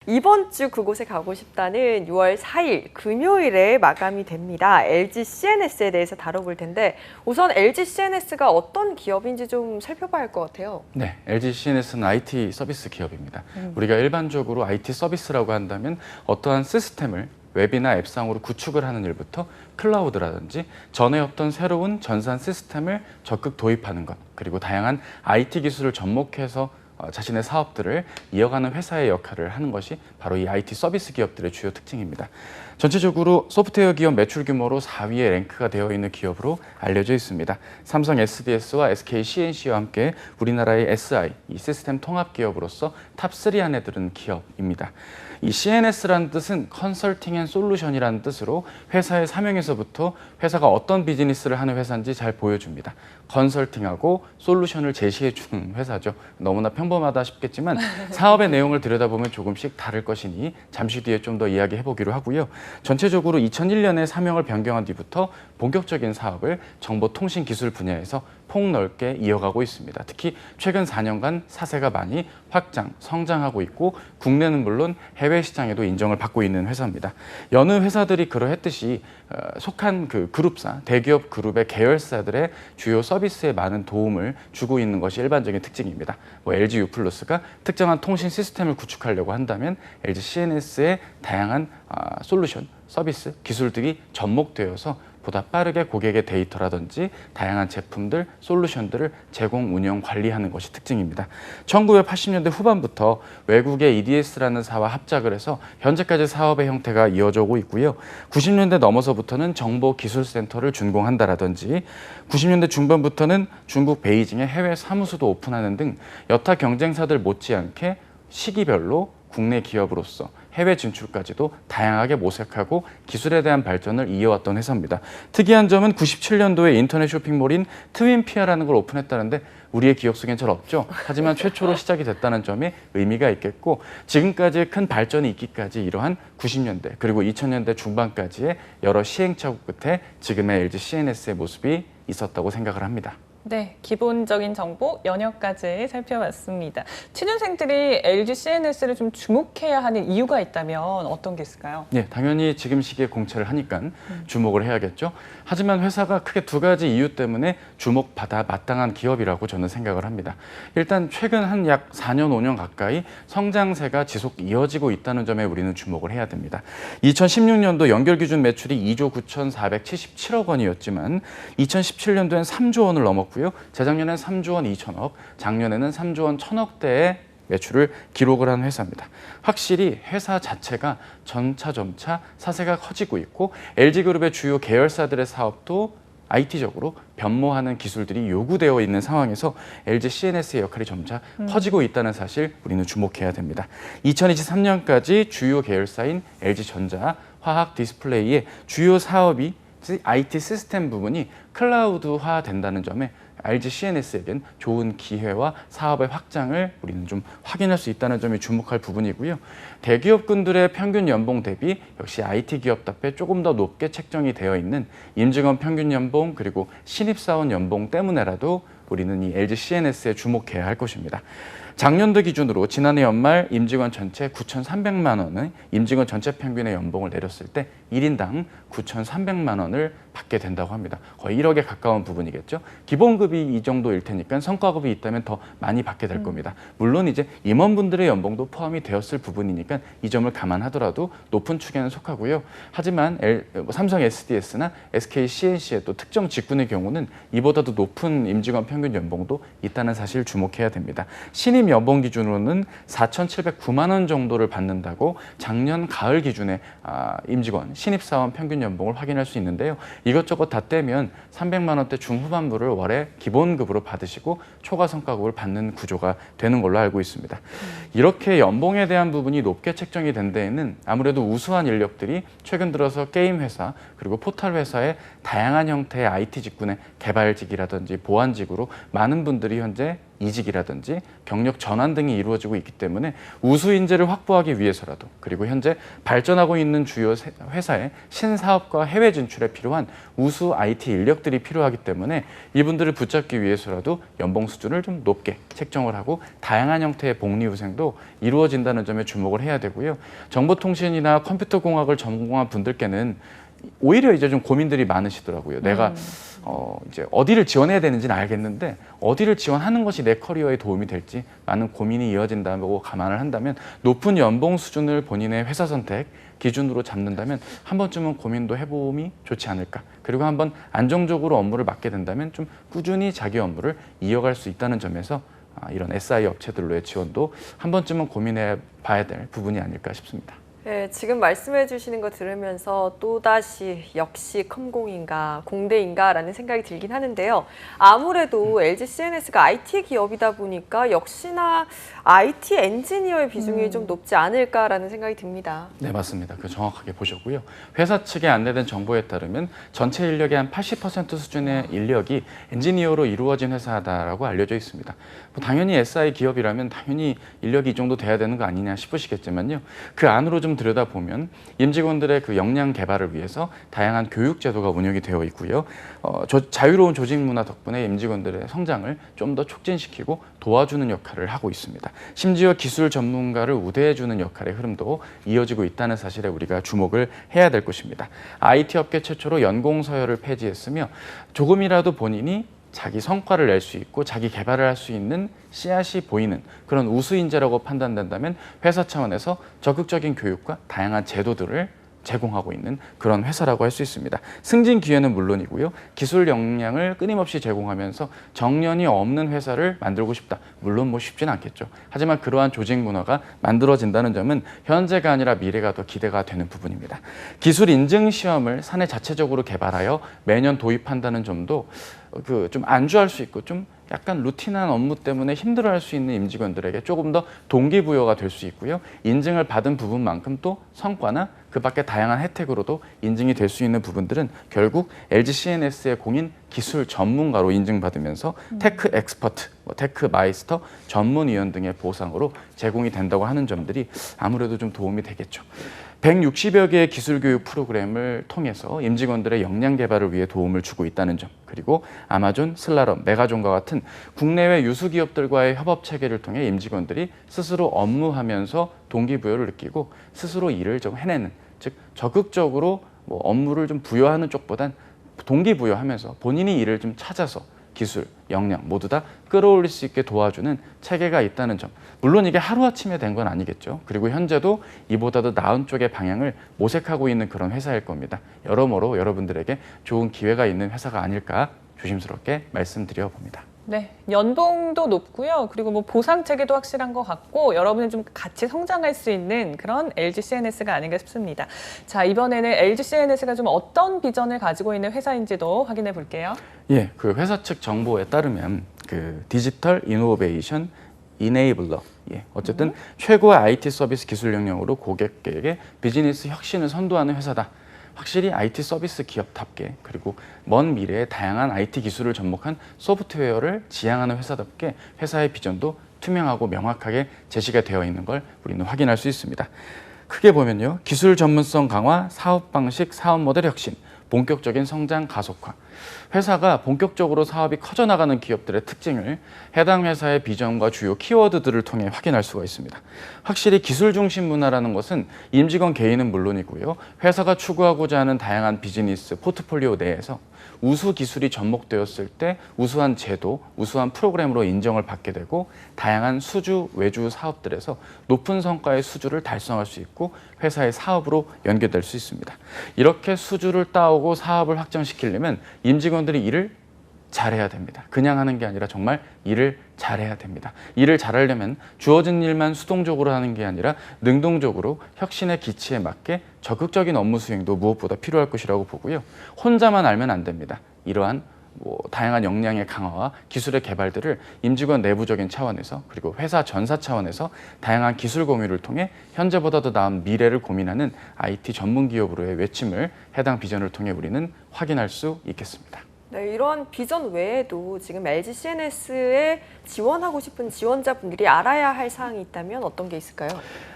이번 주 그곳에 가고 싶다는 6월 4일 금요일에 마감이 됩니다. LG CNS에 대해서 다뤄볼 텐데 우선 LG CNS가 어떤 기업인지 좀 살펴봐야 할 것 같아요. 네, LG CNS는 IT 서비스 기업입니다. 우리가 일반적으로 IT 서비스라고 한다면 어떠한 시스템을 웹이나 앱상으로 구축을 하는 일부터 클라우드라든지 전에 없던 새로운 전산 시스템을 적극 도입하는 것, 그리고 다양한 IT 기술을 접목해서 자신의 사업들을 이어가는 회사의 역할을 하는 것이 바로 이 IT 서비스 기업들의 주요 특징입니다. 전체적으로 소프트웨어 기업 매출 규모로 4위에 랭크가 되어 있는 기업으로 알려져 있습니다. 삼성 SDS와 SK CNC와 함께 우리나라의 SI, 이 시스템 통합 기업으로서 탑3 안에 드는 기업입니다. 이 CNS라는 뜻은 컨설팅 앤 솔루션이라는 뜻으로 회사의 사명에서부터 회사가 어떤 비즈니스를 하는 회사인지 잘 보여줍니다. 컨설팅하고 솔루션을 제시해주는 회사죠. 너무나 평범하다 싶겠지만 사업의 내용을 들여다보면 조금씩 다를 것이니 잠시 뒤에 좀 더 이야기해보기로 하고요. 전체적으로 2001년에 사명을 변경한 뒤부터 본격적인 사업을 정보통신 기술 분야에서 폭넓게 이어가고 있습니다. 특히 최근 4년간 사세가 많이 확장, 성장하고 있고 국내는 물론 해외 시장에도 인정을 받고 있는 회사입니다. 여느 회사들이 그러했듯이 속한 그 그룹사, 대기업 그룹의 계열사들의 주요 서비스에 많은 도움을 주고 있는 것이 일반적인 특징입니다. LG U+가 특정한 통신 시스템을 구축하려고 한다면 LG CNS의 다양한 솔루션, 서비스, 기술들이 접목되어서 보다 빠르게 고객의 데이터라든지 다양한 제품들, 솔루션들을 제공, 운영, 관리하는 것이 특징입니다. 1980년대 후반부터 외국의 EDS라는 사와 합작을 해서 현재까지 사업의 형태가 이어져 오고 있고요. 90년대 넘어서부터는 정보기술센터를 준공한다라든지 90년대 중반부터는 중국 베이징에 해외 사무소도 오픈하는 등 여타 경쟁사들 못지않게 시기별로 국내 기업으로서 해외 진출까지도 다양하게 모색하고 기술에 대한 발전을 이어왔던 회사입니다. 특이한 점은 97년도에 인터넷 쇼핑몰인 트윈피아라는 걸 오픈했다는데 우리의 기억 속엔 잘 없죠. 하지만 최초로 시작이 됐다는 점에 의미가 있겠고 지금까지의 큰 발전이 있기까지 이러한 90년대 그리고 2000년대 중반까지의 여러 시행착오 끝에 지금의 LG CNS의 모습이 있었다고 생각을 합니다. 네, 기본적인 정보 연역까지 살펴봤습니다. 취준생들이 LG CNS를 좀 주목해야 하는 이유가 있다면 어떤 게 있을까요? 네, 당연히 지금 시기에 공채를 하니까 주목을 해야겠죠. 하지만 회사가 크게 두 가지 이유 때문에 주목받아 마땅한 기업이라고 저는 생각을 합니다. 일단 최근 한 약 4년, 5년 가까이 성장세가 지속 이어지고 있다는 점에 우리는 주목을 해야 됩니다. 2016년도 연결 기준 매출이 2조 9,477억 원이었지만 2017년도엔 3조 원을 넘었고요. 재작년엔 3조 원 2천억, 작년에는 3조 원 1천억대의 매출을 기록을 한 회사입니다. 확실히 회사 자체가 점차 사세가 커지고 있고 LG그룹의 주요 계열사들의 사업도 IT적으로 변모하는 기술들이 요구되어 있는 상황에서 LG CNS의 역할이 점차 커지고 있다는 사실 우리는 주목해야 됩니다. 2023년까지 주요 계열사인 LG전자, 화학 디스플레이의 주요 사업이 IT 시스템 부분이 클라우드화 된다는 점에 LG CNS에겐 좋은 기회와 사업의 확장을 우리는 좀 확인할 수 있다는 점이 주목할 부분이고요. 대기업군들의 평균 연봉 대비 역시 IT 기업답게 조금 더 높게 책정이 되어 있는 임직원 평균 연봉 그리고 신입사원 연봉 때문에라도 우리는 이 LG CNS에 주목해야 할 것입니다. 작년도 기준으로 지난해 연말 임직원 전체 9,300만 원의 임직원 전체 평균의 연봉을 내렸을 때 1인당 9,300만 원을 받게 된다고 합니다. 거의 1억에 가까운 부분이겠죠. 기본급이 이 정도일 테니까 성과급이 있다면 더 많이 받게 될 겁니다. 물론 이제 임원분들의 연봉도 포함이 되었을 부분이니까 이 점을 감안하더라도 높은 축에는 속하고요. 하지만 삼성 SDS나 SK CNC의 또 특정 직군의 경우는 이보다도 높은 임직원 평균 연봉도 있다는 사실 주목해야 됩니다. 신임 연봉 기준으로는 4,709만 원 정도를 받는다고 작년 가을 기준의 임직원, 신입사원 평균 연봉을 확인할 수 있는데요. 이것저것 다 떼면 300만 원대 중후반부를 월에 기본급으로 받으시고 초과 성과급을 받는 구조가 되는 걸로 알고 있습니다. 이렇게 연봉에 대한 부분이 높게 책정이 된 데에는 아무래도 우수한 인력들이 최근 들어서 게임 회사 그리고 포털 회사의 다양한 형태의 IT 직군의 개발직이라든지 보안직으로 많은 분들이 현재 이직이라든지 경력 전환 등이 이루어지고 있기 때문에 우수 인재를 확보하기 위해서라도 그리고 현재 발전하고 있는 주요 회사의 신사업과 해외 진출에 필요한 우수 IT 인력들이 필요하기 때문에 이분들을 붙잡기 위해서라도 연봉 수준을 좀 높게 책정을 하고 다양한 형태의 복리후생도 이루어진다는 점에 주목을 해야 되고요. 정보통신이나 컴퓨터공학을 전공한 분들께는 오히려 이제 좀 고민들이 많으시더라고요. 내가 이제 어디를 지원해야 되는지는 알겠는데 어디를 지원하는 것이 내 커리어에 도움이 될지 많은 고민이 이어진다고 감안을 한다면 높은 연봉 수준을 본인의 회사 선택 기준으로 잡는다면 한 번쯤은 고민도 해봄이 좋지 않을까. 그리고 한번 안정적으로 업무를 맡게 된다면 좀 꾸준히 자기 업무를 이어갈 수 있다는 점에서 이런 SI 업체들로의 지원도 한 번쯤은 고민해 봐야 될 부분이 아닐까 싶습니다. 네, 지금 말씀해 주시는 거 들으면서 또다시 역시 컴공인가 공대인가라는 생각이 들긴 하는데요. 아무래도 LG CNS가 IT 기업이다 보니까 역시나 IT 엔지니어의 비중이 좀 높지 않을까라는 생각이 듭니다. 네, 맞습니다. 그 정확하게 보셨고요. 회사 측에 안내된 정보에 따르면 전체 인력의 한 80% 수준의 인력이 엔지니어로 이루어진 회사다라고 알려져 있습니다. 뭐 당연히 SI 기업이라면 당연히 인력이 이 정도 돼야 되는 거 아니냐 싶으시겠지만요. 그 안으로 좀 들여다보면 임직원들의 그 역량 개발을 위해서 다양한 교육 제도가 운영이 되어 있고요. 자유로운 조직 문화 덕분에 임직원들의 성장을 좀 더 촉진시키고 도와주는 역할을 하고 있습니다. 심지어 기술 전문가를 우대해주는 역할의 흐름도 이어지고 있다는 사실에 우리가 주목을 해야 될 것입니다. IT 업계 최초로 연공서열을 폐지했으며 조금이라도 본인이 자기 성과를 낼 수 있고 자기 개발을 할 수 있는 씨앗이 보이는 그런 우수 인재라고 판단된다면 회사 차원에서 적극적인 교육과 다양한 제도들을 제공하고 있는 그런 회사라고 할 수 있습니다. 승진 기회는 물론이고요. 기술 역량을 끊임없이 제공하면서 정년이 없는 회사를 만들고 싶다. 물론 뭐 쉽진 않겠죠. 하지만 그러한 조직 문화가 만들어진다는 점은 현재가 아니라 미래가 더 기대가 되는 부분입니다. 기술 인증 시험을 사내 자체적으로 개발하여 매년 도입한다는 점도 좀 안주할 수 있고 좀 약간 루틴한 업무 때문에 힘들어할 수 있는 임직원들에게 조금 더 동기부여가 될 수 있고요. 인증을 받은 부분만큼 또 성과나 그 밖에 다양한 혜택으로도 인증이 될 수 있는 부분들은 결국 LG CNS의 공인 기술 전문가로 인증받으면서 테크 엑스퍼트, 테크 마이스터, 전문위원 등의 보상으로 제공이 된다고 하는 점들이 아무래도 좀 도움이 되겠죠. 160여 개의 기술교육 프로그램을 통해서 임직원들의 역량 개발을 위해 도움을 주고 있다는 점, 그리고 아마존, 슬라럼, 메가존과 같은 국내외 유수 기업들과의 협업 체계를 통해 임직원들이 스스로 업무하면서 동기부여를 느끼고 스스로 일을 좀 해내는, 즉 적극적으로 업무를 좀 부여하는 쪽보단 동기부여하면서 본인이 일을 좀 찾아서 기술, 역량 모두 다 끌어올릴 수 있게 도와주는 체계가 있다는 점. 물론 이게 하루아침에 된 건 아니겠죠. 그리고 현재도 이보다도 나은 쪽의 방향을 모색하고 있는 그런 회사일 겁니다. 여러모로 여러분들에게 좋은 기회가 있는 회사가 아닐까 조심스럽게 말씀드려 봅니다. 네, 연봉도 높고요. 그리고 뭐 보상 체계도 확실한 것 같고 여러분이 좀 같이 성장할 수 있는 그런 LG CNS가 아닌가 싶습니다. 자, 이번에는 LG CNS가 좀 어떤 비전을 가지고 있는 회사인지도 확인해 볼게요. 예, 그 회사 측 정보에 따르면 그 디지털 이노베이션 이네이블러, 어쨌든 최고의 IT 서비스 기술 역량으로 고객에게 비즈니스 혁신을 선도하는 회사다. 확실히 IT 서비스 기업답게 그리고 먼 미래에 다양한 IT 기술을 접목한 소프트웨어를 지향하는 회사답게 회사의 비전도 투명하고 명확하게 제시가 되어 있는 걸 우리는 확인할 수 있습니다. 크게 보면요. 기술 전문성 강화, 사업 방식, 사업 모델 혁신, 본격적인 성장 가속화. 회사가 본격적으로 사업이 커져나가는 기업들의 특징을 해당 회사의 비전과 주요 키워드들을 통해 확인할 수가 있습니다. 확실히 기술 중심 문화라는 것은 임직원 개인은 물론이고요. 회사가 추구하고자 하는 다양한 비즈니스 포트폴리오 내에서 우수 기술이 접목되었을 때 우수한 제도, 우수한 프로그램으로 인정을 받게 되고 다양한 수주, 외주 사업들에서 높은 성과의 수주를 달성할 수 있고 회사의 사업으로 연계될 수 있습니다. 이렇게 수주를 따오고 사업을 확정시키려면 임직원들이 일을 잘해야 됩니다. 그냥 하는 게 아니라 정말 일을 잘해야 됩니다. 일을 잘하려면 주어진 일만 수동적으로 하는 게 아니라 능동적으로 혁신의 기치에 맞게 적극적인 업무 수행도 무엇보다 필요할 것이라고 보고요. 혼자만 알면 안 됩니다. 이러한 다양한 역량의 강화와 기술의 개발들을 임직원 내부적인 차원에서 그리고 회사 전사 차원에서 다양한 기술 공유를 통해 현재보다 더 나은 미래를 고민하는 IT 전문 기업으로의 외침을 해당 비전을 통해 우리는 확인할 수 있겠습니다. 네, 이러한 비전 외에도 지금 LG CNS에 지원하고 싶은 지원자분들이 알아야 할 사항이 있다면 어떤 게 있을까요?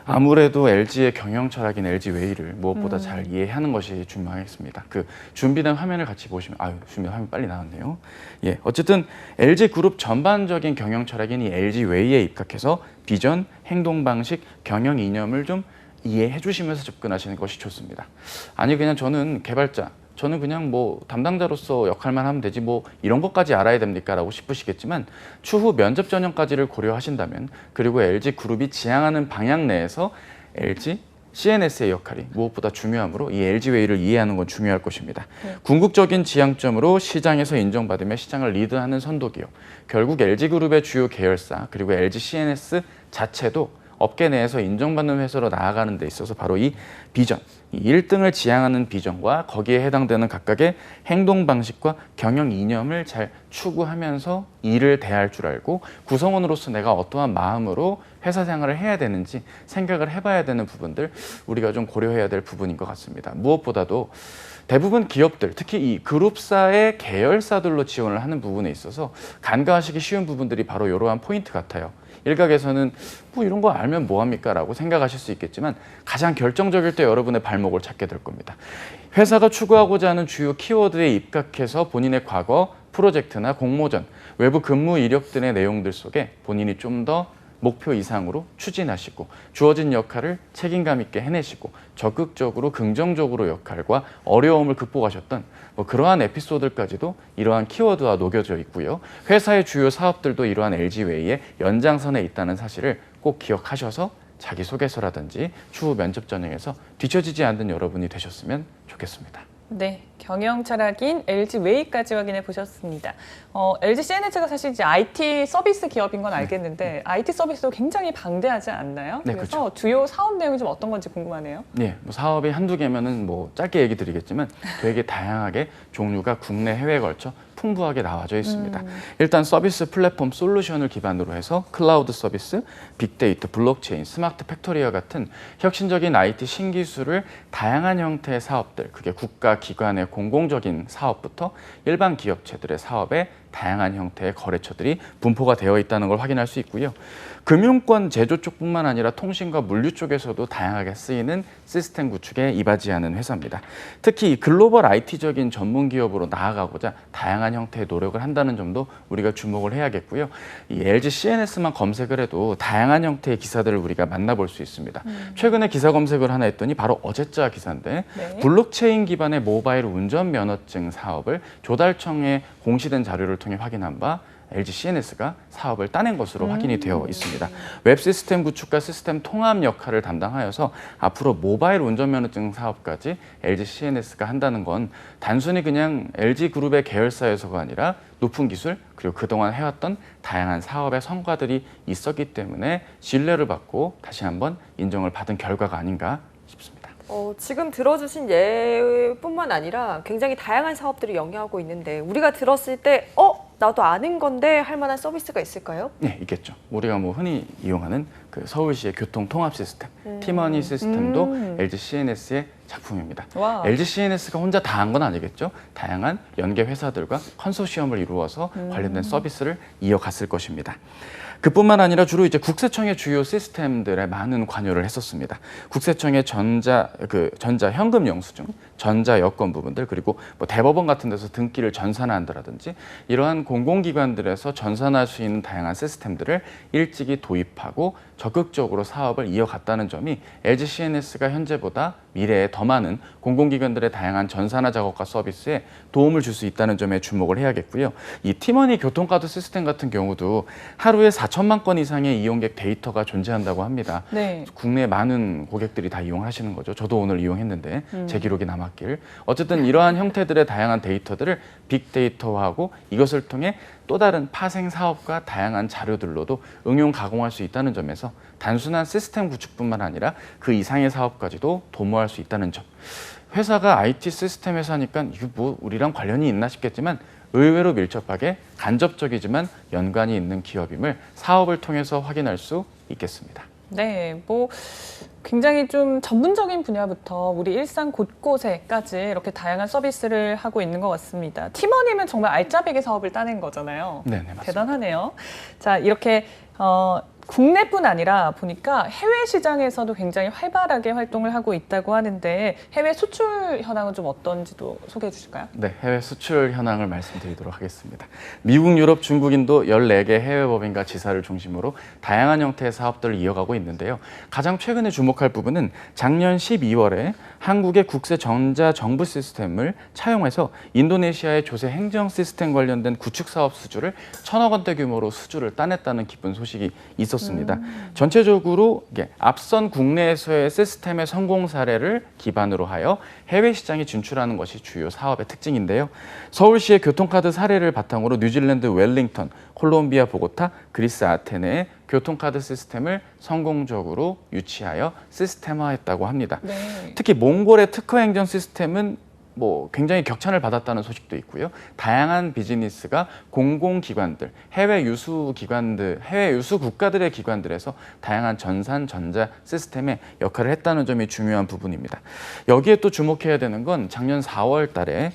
아무래도 LG의 경영 철학인 LG 웨이를 무엇보다 잘 이해하는 것이 중요하겠습니다. 그 준비된 화면을 같이 보시면 준비된 화면 빨리 나왔네요. 예, 어쨌든 LG 그룹 전반적인 경영 철학인 이 LG 웨이에 입각해서 비전, 행동 방식, 경영 이념을 좀 이해해 주시면서 접근하시는 것이 좋습니다. 아니 그냥 저는 그냥 뭐 담당자로서 역할만 하면 되지 뭐 이런 것까지 알아야 됩니까? 라고 싶으시겠지만 추후 면접 전형까지를 고려하신다면 그리고 LG 그룹이 지향하는 방향 내에서 LG CNS의 역할이 무엇보다 중요하므로 이 LG 웨이를 이해하는 건 중요할 것입니다. 궁극적인 지향점으로 시장에서 인정받으며 시장을 리드하는 선도기업, 결국 LG 그룹의 주요 계열사 그리고 LG CNS 자체도 업계 내에서 인정받는 회사로 나아가는 데 있어서 바로 이 비전, 이 1등을 지향하는 비전과 거기에 해당되는 각각의 행동 방식과 경영 이념을 잘 추구하면서 일을 대할 줄 알고 구성원으로서 내가 어떠한 마음으로 회사 생활을 해야 되는지 생각을 해봐야 되는 부분들 우리가 좀 고려해야 될 부분인 것 같습니다. 무엇보다도 대부분 기업들, 특히 이 그룹사의 계열사들로 지원을 하는 부분에 있어서 간과하시기 쉬운 부분들이 바로 이러한 포인트 같아요. 일각에서는 뭐 이런 거 알면 뭐합니까? 라고 생각하실 수 있겠지만 가장 결정적일 때 여러분의 발목을 찾게 될 겁니다. 회사가 추구하고자 하는 주요 키워드에 입각해서 본인의 과거, 프로젝트나 공모전, 외부 근무 이력 등의 내용들 속에 본인이 좀 더 목표 이상으로 추진하시고 주어진 역할을 책임감 있게 해내시고 적극적으로 긍정적으로 역할과 어려움을 극복하셨던 뭐 그러한 에피소드까지도 이러한 키워드와 녹여져 있고요. 회사의 주요 사업들도 이러한 LG웨이의 연장선에 있다는 사실을 꼭 기억하셔서 자기소개서라든지 추후 면접 전형에서 뒤처지지 않는 여러분이 되셨으면 좋겠습니다. 네, 경영 철학인 LG 웨이까지 확인해 보셨습니다. LG CNS가 사실 이제 IT 서비스 기업인 건 알겠는데 IT 서비스도 굉장히 방대하지 않나요? 네, 그래서 그렇죠. 주요 사업 내용이 좀 어떤 건지 궁금하네요. 네, 뭐 사업이 한두 개면은 뭐 짧게 얘기 드리겠지만 되게 다양하게 종류가 국내 해외에 걸쳐 풍부하게 나와져 있습니다. 일단 서비스 플랫폼 솔루션을 기반으로 해서 클라우드 서비스, 빅데이터, 블록체인, 스마트 팩토리와 같은 혁신적인 IT 신기술을 다양한 형태의 사업들, 그게 국가, 기관의 공공적인 사업부터 일반 기업체들의 사업에 다양한 형태의 거래처들이 분포가 되어 있다는 걸 확인할 수 있고요. 금융권 제조 쪽뿐만 아니라 통신과 물류 쪽에서도 다양하게 쓰이는 시스템 구축에 이바지하는 회사입니다. 특히 글로벌 IT적인 전문 기업으로 나아가고자 다양한 형태의 노력을 한다는 점도 우리가 주목을 해야겠고요. 이 LG CNS만 검색을 해도 다양한 형태의 기사들을 우리가 만나볼 수 있습니다. 최근에 기사 검색을 하나 했더니 바로 어제자 기사인데 네. 블록체인 기반의 모바일 운전면허증 사업을 조달청에 공시된 자료를 통해 확인한 바 LG CNS가 사업을 따낸 것으로 확인이 되어 있습니다. 웹 시스템 구축과 시스템 통합 역할을 담당하여서 앞으로 모바일 운전면허증 사업까지 LG CNS가 한다는 건 단순히 그냥 LG 그룹의 계열사에서가 아니라 높은 기술 그리고 그동안 해왔던 다양한 사업의 성과들이 있었기 때문에 신뢰를 받고 다시 한번 인정을 받은 결과가 아닌가 싶습니다. 지금 들어주신 예뿐만 아니라 굉장히 다양한 사업들이 영위하고 있는데 우리가 들었을 때 나도 아는 건데 할 만한 서비스가 있을까요? 네, 있겠죠. 우리가 뭐 흔히 이용하는 그 서울시의 교통 통합 시스템, 티머니 시스템도 LG CNS의 작품입니다. 와. LG CNS가 혼자 다 한 건 아니겠죠. 다양한 연계 회사들과 컨소시엄을 이루어서 관련된 서비스를 이어갔을 것입니다. 그뿐만 아니라 주로 이제 국세청의 주요 시스템들에 많은 관여를 했었습니다. 국세청의 전자 현금 영수증, 전자 여권 부분들 그리고 뭐 대법원 같은 데서 등기를 전산한다라든지 이러한 공공기관들에서 전산할 수 있는 다양한 시스템들을 일찍이 도입하고 적극적으로 사업을 이어갔다는 점이 LG CNS가 현재보다 미래에 더 많은 공공기관들의 다양한 전산화 작업과 서비스에 도움을 줄 수 있다는 점에 주목을 해야겠고요. 이 티머니 교통카드 시스템 같은 경우도 하루에 4천만 건 이상의 이용객 데이터가 존재한다고 합니다. 네. 국내 많은 고객들이 다 이용하시는 거죠. 저도 오늘 이용했는데 제 기록이 남았길. 어쨌든 이러한 형태들의 다양한 데이터들을 빅데이터화하고 이것을 통해 또 다른 파생 사업과 다양한 자료들로도 응용 가공할 수 있다는 점에서 단순한 시스템 구축뿐만 아니라 그 이상의 사업까지도 도모할 수 있다는 점. 회사가 IT 시스템 회사니까 이거 뭐 우리랑 관련이 있나 싶겠지만 의외로 밀접하게 간접적이지만 연관이 있는 기업임을 사업을 통해서 확인할 수 있겠습니다. 네, 뭐 굉장히 좀 전문적인 분야부터 우리 일상 곳곳에까지 이렇게 다양한 서비스를 하고 있는 것 같습니다. 팀원이면 정말 알짜배기 사업을 따낸 거잖아요. 네, 맞습니다. 대단하네요. 자, 이렇게 국내뿐 아니라 보니까 해외 시장에서도 굉장히 활발하게 활동을 하고 있다고 하는데 해외 수출 현황은 좀 어떤지도 소개해 주실까요? 네, 해외 수출 현황을 말씀드리도록 하겠습니다. 미국, 유럽, 중국, 인도 14개 해외 법인과 지사를 중심으로 다양한 형태의 사업들을 이어가고 있는데요. 가장 최근에 주목할 부분은 작년 12월에 한국의 국세 전자 정부 시스템을 차용해서 인도네시아의 조세 행정 시스템 관련된 구축 사업 수주를 1,000억 원대 규모로 수주를 따냈다는 기쁜 소식이 있었습니다. 전체적으로 앞선 국내에서의 시스템의 성공 사례를 기반으로 하여 해외 시장에 진출하는 것이 주요 사업의 특징인데요. 서울시의 교통카드 사례를 바탕으로 뉴질랜드 웰링턴, 콜롬비아 보고타, 그리스 아테네의 교통카드 시스템을 성공적으로 유치하여 시스템화했다고 합니다. 네. 특히 몽골의 특허 행정 시스템은 굉장히 격찬을 받았다는 소식도 있고요. 다양한 비즈니스가 공공기관들, 해외 유수 국가들의 기관들에서 다양한 전산 전자 시스템의 역할을 했다는 점이 중요한 부분입니다. 여기에 또 주목해야 되는 건 지난 4월 달에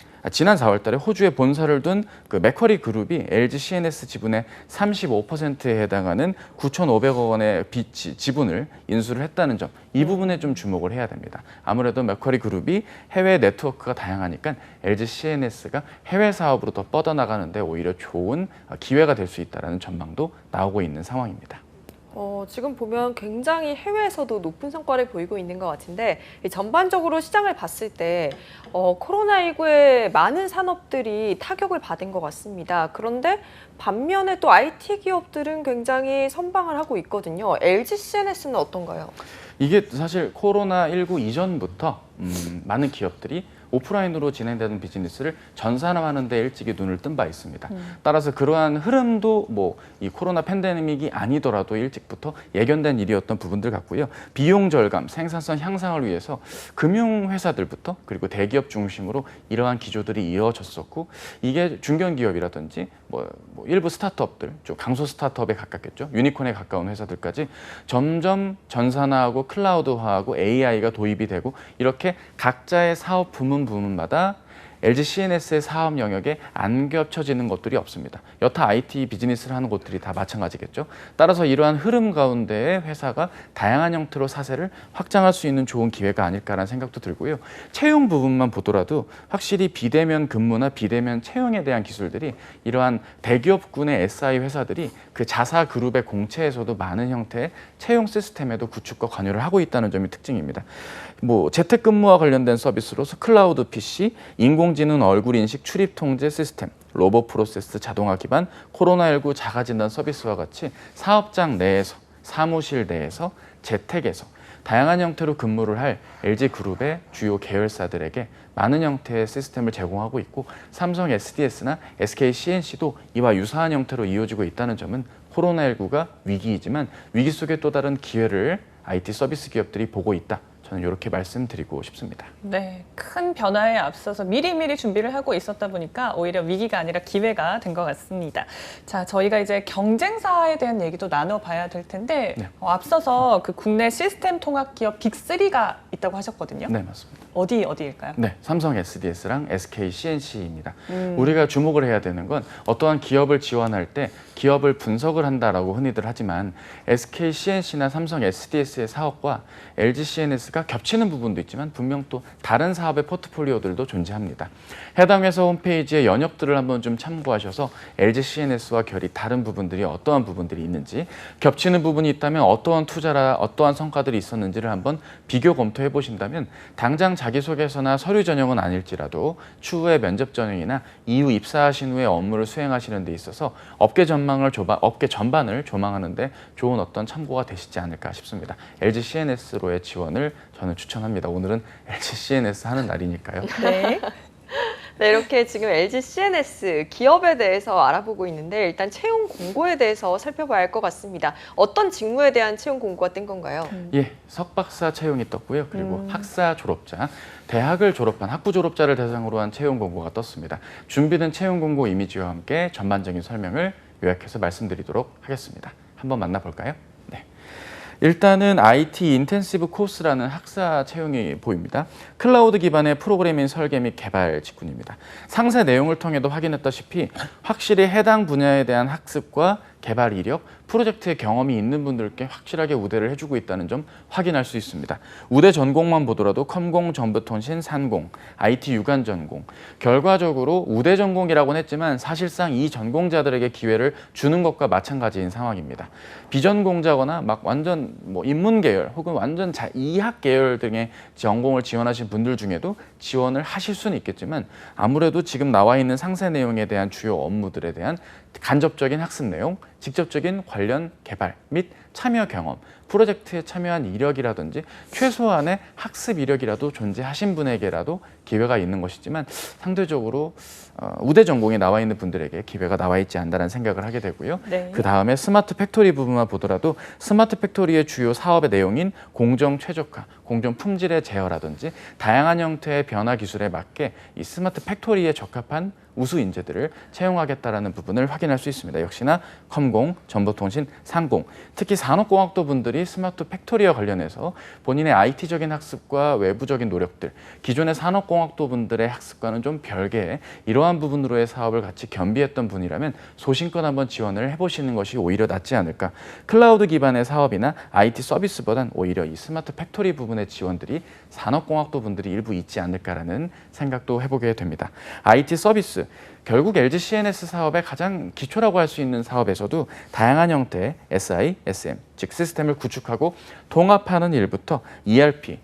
호주에 본사를 둔 그 맥쿼리 그룹이 LG CNS 지분의 35%에 해당하는 9,500억 원의 지분을 인수를 했다는 점, 이 부분에 좀 주목을 해야 됩니다. 아무래도 맥쿼리 그룹이 해외 네트워크가 다양하니까 LG CNS가 해외 사업으로 더 뻗어나가는데 오히려 좋은 기회가 될 수 있다는 전망도 나오고 있는 상황입니다. 지금 보면 굉장히 해외에서도 높은 성과를 보이고 있는 것 같은데 전반적으로 시장을 봤을 때 코로나19에 많은 산업들이 타격을 받은 것 같습니다. 그런데 반면에 또 IT 기업들은 굉장히 선방을 하고 있거든요. LG CNS는 어떤가요? 이게 사실 코로나19 이전부터 많은 기업들이 오프라인으로 진행되는 비즈니스를 전산화하는 데 일찍이 눈을 뜬 바 있습니다. 따라서 그러한 흐름도 이 코로나 팬데믹이 아니더라도 일찍부터 예견된 일이었던 부분들 같고요. 비용 절감, 생산성 향상을 위해서 금융회사들부터 그리고 대기업 중심으로 이러한 기조들이 이어졌었고, 이게 중견기업이라든지 일부 스타트업들, 좀 강소 스타트업에 가깝겠죠. 유니콘에 가까운 회사들까지 점점 전산화하고 클라우드화하고 AI가 도입이 되고, 이렇게 각자의 사업 부문마다 LG CNS의 사업 영역에 안 겹쳐지는 것들이 없습니다. 여타 IT 비즈니스를 하는 곳들이 다 마찬가지겠죠. 따라서 이러한 흐름 가운데에 회사가 다양한 형태로 사세를 확장할 수 있는 좋은 기회가 아닐까라는 생각도 들고요. 채용 부분만 보더라도 확실히 비대면 근무나 비대면 채용에 대한 기술들이 이러한 대기업군의 SI 회사들이 그 자사 그룹의 공채에서도 많은 형태의 채용 시스템에도 구축과 관여를 하고 있다는 점이 특징입니다. 재택근무와 관련된 서비스로서 클라우드 PC, 인공지능 얼굴 인식 출입 통제 시스템, 로봇 프로세스 자동화 기반 코로나19 자가진단 서비스와 같이 사업장 내에서, 사무실 내에서, 재택에서 다양한 형태로 근무를 할 LG그룹의 주요 계열사들에게 많은 형태의 시스템을 제공하고 있고, 삼성 SDS나 SK CNC도 이와 유사한 형태로 이어지고 있다는 점은 코로나19가 위기이지만 위기 속의 또 다른 기회를 IT 서비스 기업들이 보고 있다. 저는 이렇게 말씀드리고 싶습니다. 네, 큰 변화에 앞서서 미리미리 준비를 하고 있었다 보니까 오히려 위기가 아니라 기회가 된 것 같습니다. 자, 저희가 이제 경쟁사에 대한 얘기도 나눠봐야 될 텐데 네. 앞서서 그 국내 시스템 통합 기업 빅3가 있다고 하셨거든요. 네, 맞습니다. 어디일까요? 네, 삼성 SDS랑 SK CNC입니다. 우리가 주목을 해야 되는 건 어떠한 기업을 지원할 때 기업을 분석을 한다라고 흔히들 하지만 SK CNC나 삼성 SDS의 사업과 LG CNS가 겹치는 부분도 있지만 분명 또 다른 사업의 포트폴리오들도 존재합니다. 해당 회사 홈페이지의 연역들을 한번 좀 참고하셔서 LG CNS와 결이 다른 부분들이 어떠한 부분들이 있는지, 겹치는 부분이 있다면 어떠한 투자라 어떠한 성과들이 있었는지를 한번 비교 검토해 보신다면 당장 자기소개서나 서류 전형은 아닐지라도 추후에 면접 전형이나 이후 입사하신 후에 업무를 수행하시는 데 있어서 업계 전반을 조망하는 데 좋은 어떤 참고가 되시지 않을까 싶습니다. LG CNS로의 지원을 저는 추천합니다. 오늘은 LG CNS 하는 날이니까요. 네. 네, 이렇게 지금 LG CNS 기업에 대해서 알아보고 있는데 일단 채용 공고에 대해서 살펴봐야 할 것 같습니다. 어떤 직무에 대한 채용 공고가 뜬 건가요? 예, 석박사 채용이 떴고요. 그리고 학사 졸업자, 대학을 졸업한 학부 졸업자를 대상으로 한 채용 공고가 떴습니다. 준비된 채용 공고 이미지와 함께 전반적인 설명을 요약해서 말씀드리도록 하겠습니다. 한번 만나볼까요? 네. 일단은 IT 인텐시브 코스라는 학사 채용이 보입니다. 클라우드 기반의 프로그래밍 설계 및 개발 직군입니다. 상세 내용을 통해도 확인했다시피 확실히 해당 분야에 대한 학습과 개발 이력, 프로젝트의 경험이 있는 분들께 확실하게 우대를 해주고 있다는 점 확인할 수 있습니다. 우대 전공만 보더라도 컴공, 정보통신, 산공, IT 유관 전공. 결과적으로 우대 전공이라고는 했지만 사실상 이 전공자들에게 기회를 주는 것과 마찬가지인 상황입니다. 비전공자거나 막 완전 뭐 인문 계열 혹은 완전 이학 계열 등의 전공을 지원하신 분들 중에도 지원을 하실 수는 있겠지만 아무래도 지금 나와 있는 상세 내용에 대한 주요 업무들에 대한 간접적인 학습 내용, 직접적인 관련 개발 및 참여 경험, 프로젝트에 참여한 이력이라든지 최소한의 학습 이력이라도 존재하신 분에게라도 기회가 있는 것이지만 상대적으로 우대 전공에 나와 있는 분들에게 기회가 나와 있지 않다는 생각을 하게 되고요. 네. 그 다음에 스마트 팩토리 부분만 보더라도 스마트 팩토리의 주요 사업의 내용인 공정 최적화, 공정 품질의 제어라든지 다양한 형태의 변화 기술에 맞게 이 스마트 팩토리에 적합한 우수 인재들을 채용하겠다라는 부분을 확인할 수 있습니다. 역시나 컴공, 정보통신, 상공, 특히 산업공학도 분들이 스마트 팩토리와 관련해서 본인의 IT적인 학습과 외부적인 노력들, 기존의 산업공학도 분들의 학습과는 좀 별개의 이러한 부분으로의 사업을 같이 겸비했던 분이라면 소신껏 한번 지원을 해보시는 것이 오히려 낫지 않을까. 클라우드 기반의 사업이나 IT 서비스보단 오히려 이 스마트 팩토리 부분의 지원들이 산업공학도 분들이 일부 있지 않을까라는 생각도 해보게 됩니다. IT 서비스, 결국 LG CNS 사업의 가장 기초라고 할 수 있는 사업에서도 다양한 형태의 SI, SM, 즉 시스템을 구축하고 통합하는 일부터 ERP,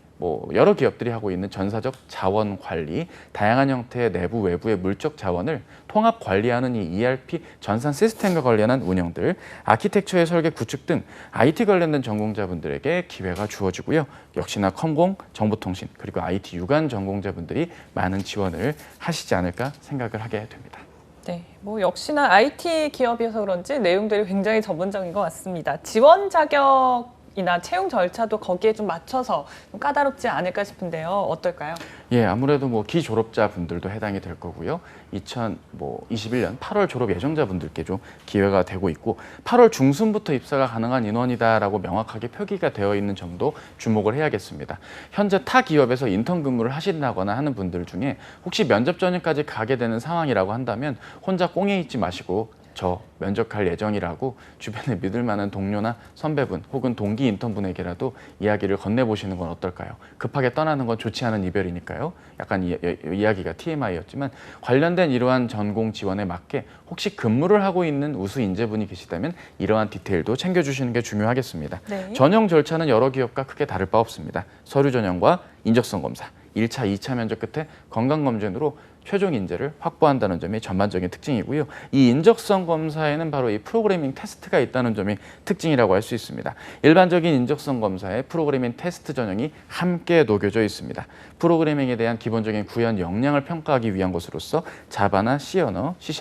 여러 기업들이 하고 있는 전사적 자원 관리, 다양한 형태의 내부 외부의 물적 자원을 통합 관리하는 이 ERP 전산 시스템과 관련한 운영들, 아키텍처의 설계 구축 등 IT 관련된 전공자분들에게 기회가 주어지고요. 역시나 컴공, 정보통신, 그리고 IT 유관 전공자분들이 많은 지원을 하시지 않을까 생각을 하게 됩니다. 네, 역시나 IT 기업이어서 그런지 내용들이 굉장히 전문적인 것 같습니다. 지원 자격이나 채용 절차도 거기에 좀 맞춰서 좀 까다롭지 않을까 싶은데요. 어떨까요? 예, 아무래도 기졸업자 분들도 해당이 될 거고요. 2021년 8월 졸업 예정자분들께 좀 기회가 되고 있고 8월 중순부터 입사가 가능한 인원이다라고 명확하게 표기가 되어 있는 점도 주목을 해야겠습니다. 현재 타 기업에서 인턴 근무를 하신다거나 하는 분들 중에 혹시 면접 전형까지 가게 되는 상황이라고 한다면 혼자 꽁에 있지 마시고 저 면접할 예정이라고 주변에 믿을 만한 동료나 선배분 혹은 동기 인턴분에게라도 이야기를 건네보시는 건 어떨까요? 급하게 떠나는 건 좋지 않은 이별이니까요. 약간 이야기가 TMI였지만 관련된 이러한 전공 지원에 맞게 혹시 근무를 하고 있는 우수 인재분이 계시다면 이러한 디테일도 챙겨주시는 게 중요하겠습니다. 네. 전형 절차는 여러 기업과 크게 다를 바 없습니다. 서류 전형과 인적성 검사, 1차, 2차 면접 끝에 건강검진으로 최종 인재를 확보한다는 점이 전반적인 특징이고요. 이 인적성 검사에는 바로 이 프로그래밍 테스트가 있다는 점이 특징이라고 할 수 있습니다. 일반적인 인적성 검사에 프로그래밍 테스트 전형이 함께 녹여져 있습니다. 프로그래밍에 대한 기본적인 구현 역량을 평가하기 위한 것으로서 자바나 C 언어, C#,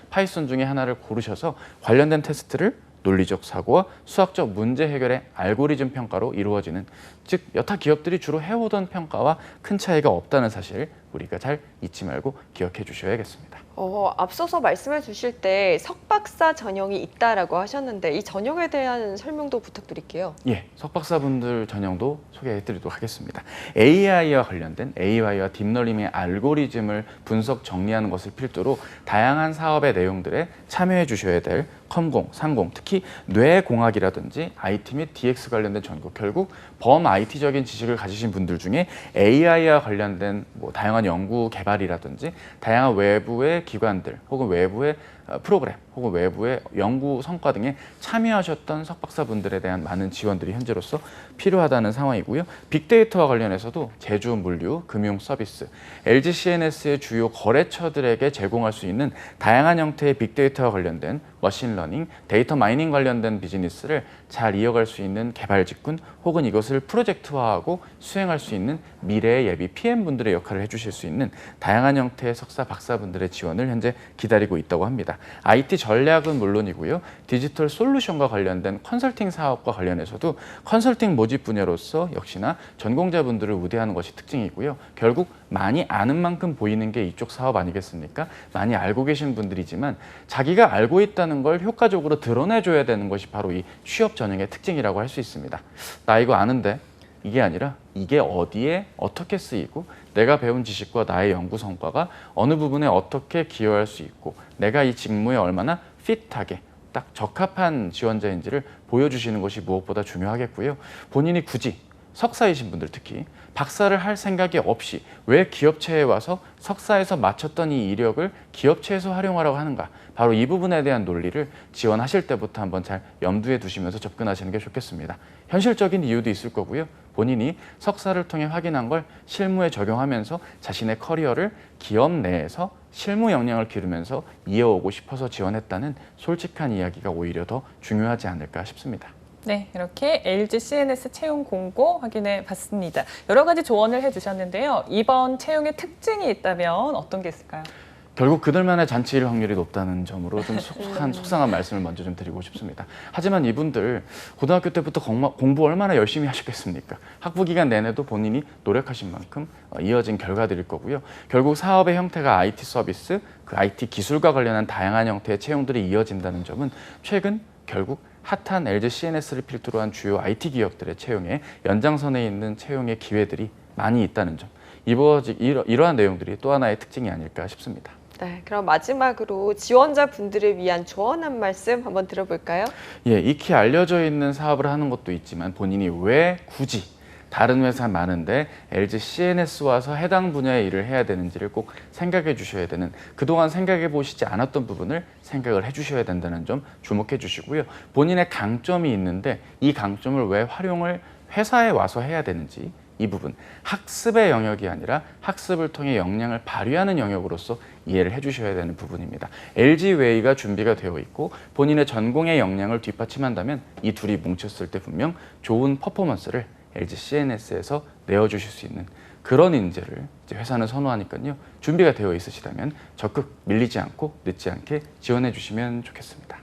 파이썬 중에 하나를 고르셔서 관련된 테스트를 논리적 사고와 수학적 문제 해결의 알고리즘 평가로 이루어지는, 즉 여타 기업들이 주로 해오던 평가와 큰 차이가 없다는 사실 우리가 잘 잊지 말고 기억해 주셔야겠습니다. 앞서서 말씀해 주실 때 석박사 전형이 있다라고 하셨는데 이 전형에 대한 설명도 부탁드릴게요. 예, 석박사분들 전형도 소개해 드리도록 하겠습니다. AI와 관련된 AI와 딥러닝의 알고리즘을 분석 정리하는 것을 필두로 다양한 사업의 내용들에 참여해 주셔야 될 컴공, 상공, 특히 뇌공학이라든지 IT 및 DX 관련된 전공, 결국 범 IT적인 지식을 가지신 분들 중에 AI와 관련된 다양한 연구 개발이라든지 다양한 외부의 기관들 혹은 외부의 프로그램 혹은 외부의 연구 성과 등에 참여하셨던 석박사분들에 대한 많은 지원들이 현재로서 필요하다는 상황이고요. 빅데이터와 관련해서도 제조, 물류, 금융 서비스, LG CNS의 주요 거래처들에게 제공할 수 있는 다양한 형태의 빅데이터와 관련된 머신러닝, 데이터 마이닝 관련된 비즈니스를 잘 이어갈 수 있는 개발 직군 혹은 이것을 프로젝트화하고 수행할 수 있는 미래의 예비 PM분들의 역할을 해주실 수 있는 다양한 형태의 석사, 박사분들의 지원을 현재 기다리고 있다고 합니다. IT 전략은 물론이고요. 디지털 솔루션과 관련된 컨설팅 사업과 관련해서도 컨설팅 모집 분야로서 역시나 전공자분들을 우대하는 것이 특징이고요. 결국 많이 아는 만큼 보이는 게 이쪽 사업 아니겠습니까? 많이 알고 계신 분들이지만 자기가 알고 있다는 걸 효과적으로 드러내줘야 되는 것이 바로 이 취업 전형의 특징이라고 할 수 있습니다. 나 이거 아는데 이게 아니라 이게 어디에 어떻게 쓰이고 내가 배운 지식과 나의 연구 성과가 어느 부분에 어떻게 기여할 수 있고 내가 이 직무에 얼마나 핏하게 딱 적합한 지원자인지를 보여주시는 것이 무엇보다 중요하겠고요. 본인이 굳이 석사이신 분들 특히 박사를 할 생각이 없이 왜 기업체에 와서 석사에서 마쳤던 이 이력을 기업체에서 활용하라고 하는가, 바로 이 부분에 대한 논리를 지원하실 때부터 한번 잘 염두에 두시면서 접근하시는 게 좋겠습니다. 현실적인 이유도 있을 거고요. 본인이 석사를 통해 확인한 걸 실무에 적용하면서 자신의 커리어를 기업 내에서 실무 역량을 기르면서 이어오고 싶어서 지원했다는 솔직한 이야기가 오히려 더 중요하지 않을까 싶습니다. 네, 이렇게 LG CNS 채용 공고 확인해 봤습니다. 여러 가지 조언을 해주셨는데요. 이번 채용의 특징이 있다면 어떤 게 있을까요? 결국 그들만의 잔치일 확률이 높다는 점으로 좀 속상한 말씀을 먼저 좀 드리고 싶습니다. 하지만 이분들 고등학교 때부터 공부 얼마나 열심히 하셨겠습니까? 학부 기간 내내도 본인이 노력하신 만큼 이어진 결과들일 거고요. 결국 사업의 형태가 IT 서비스, 그 IT 기술과 관련한 다양한 형태의 채용들이 이어진다는 점은 최근 결국 핫한 LG CNS를 필두로 한 주요 IT 기업들의 채용에 연장선에 있는 채용의 기회들이 많이 있다는 점, 이러한 내용들이 또 하나의 특징이 아닐까 싶습니다. 네, 그럼 마지막으로 지원자분들을 위한 조언 한 말씀 한번 들어볼까요? 예, 익히 알려져 있는 사업을 하는 것도 있지만 본인이 왜 굳이 다른 회사 많은데 LG CNS 와서 해당 분야의 일을 해야 되는지를 꼭 생각해 주셔야 되는, 그동안 생각해 보시지 않았던 부분을 생각을 해 주셔야 된다는 점 주목해 주시고요. 본인의 강점이 있는데 이 강점을 왜 활용을 회사에 와서 해야 되는지, 이 부분 학습의 영역이 아니라 학습을 통해 역량을 발휘하는 영역으로서 이해를 해주셔야 되는 부분입니다. LG 웨이가 준비가 되어 있고 본인의 전공의 역량을 뒷받침한다면 이 둘이 뭉쳤을 때 분명 좋은 퍼포먼스를 LG CNS에서 내어주실 수 있는 그런 인재를 이제 회사는 선호하니까요. 준비가 되어 있으시다면 적극 밀리지 않고 늦지 않게 지원해 주시면 좋겠습니다.